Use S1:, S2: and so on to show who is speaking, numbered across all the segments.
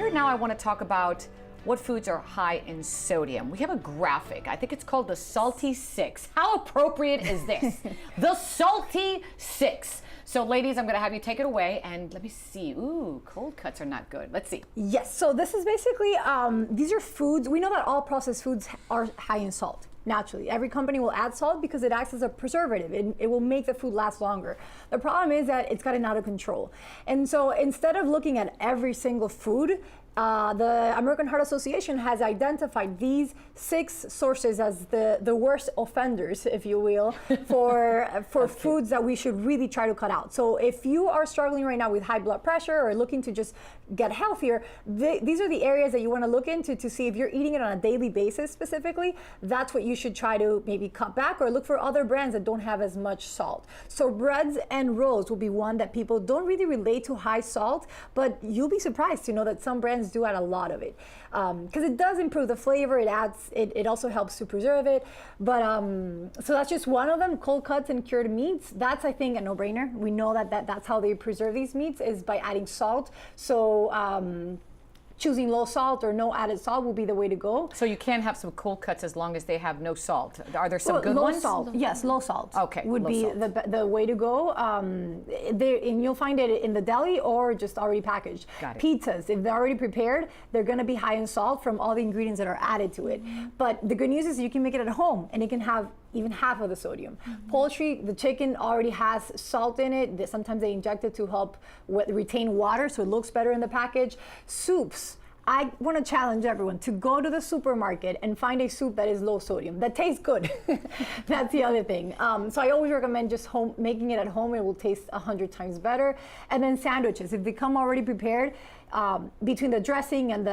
S1: here now I want to talk about what foods are high in sodium. We have a graphic. I think it's called the Salty Six. How appropriate is this? The Salty Six. So ladies, I'm gonna have you take it away and let me see. Ooh, cold cuts are not good. Let's see.
S2: Yes, so this is basically, these are foods. We know that all processed foods are high in salt. Naturally, every company will add salt because it acts as a preservative. It will make the food last longer. The problem is that it's gotten out of control. And so instead of looking at every single food, the American Heart Association has identified these 6 sources as the worst offenders, if you will, for foods that we should really try to cut out. So if you are struggling right now with high blood pressure or looking to just get healthier, these are the areas that you want to look into to see if you're eating it on a daily basis specifically. That's what you should try to maybe cut back or look for other brands that don't have as much salt. So breads and rolls will be one that people don't really relate to high salt, but you'll be surprised to know that some brands do add a lot of it because it does improve the flavor. It also helps to preserve it, but so that's just one of them. Cold cuts and cured meats, that's I think a no-brainer. We know that's how they preserve these meats, is by adding salt. So choosing low salt or no added salt will be the way to go.
S1: So you can have some cold cuts as long as they have no salt. Are there some good
S2: low
S1: ones?
S2: Salt. Yes, low salt.
S1: Okay,
S2: would be the way to go. And you'll find it in the deli or just already packaged.
S1: Got it.
S2: Pizzas, if they're already prepared, they're going to be high in salt from all the ingredients that are added to it. But the good news is you can make it at home and it can have even half of the sodium. Poultry, the chicken already has salt in it. Sometimes they inject it to help retain water so it looks better in the package. Soups. I want to challenge everyone to go to the supermarket and find a soup that is low sodium, that tastes good. That's the other thing. So I always recommend just making it at home. It will taste 100 times better. And then sandwiches, if they come already prepared, between the dressing and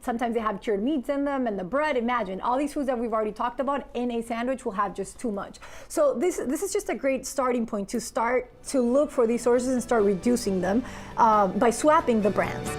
S2: sometimes they have cured meats in them and the bread, imagine all these foods that we've already talked about in a sandwich will have just too much. So this is just a great starting point to start to look for these sources and start reducing them by swapping the brands.